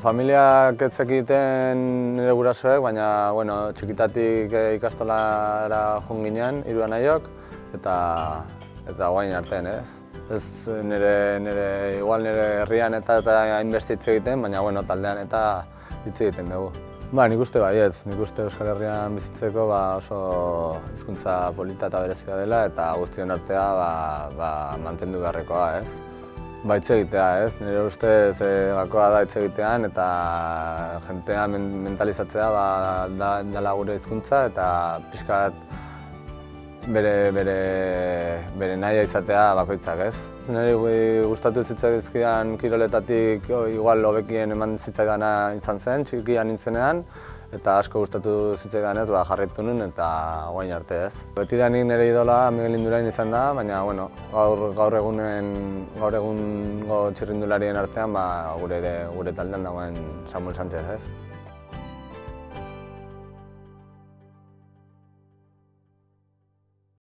Familiak ez zekiten nire gurasoek, baina txikitatik ikastolara joan ginen, hiru anaiok, eta guain artean, ez? Ez igual nire herrian eta hainbeste hitz egiten, baina taldean eta hitz egiten dugu. Nik uste baietz, nik uste Euskal Herrian bizitzeko oso hizkuntza polita eta berezia dela eta guztion artea mantendu beharrekoa, ez? Hitz egitea, ez? Nire ustez gakoa da hitz egitean eta jentea mentalizatzea dela gure hizkuntza eta pixka bat bere nahia izatea bakoitzak, ez? Niri gustatu zitzaizkidan kiroletatik igual hobekien eman zitzaidana izan zen, txikian nintzenean, eta asko gustatu zitzaidanez jarraitu nuen eta guain arte, ez? Betidanik nire idola Miguel Indurain izan da, baina gaur egungo txirrindularien artean gure taldean dagoen Samuel Sánchez, ez?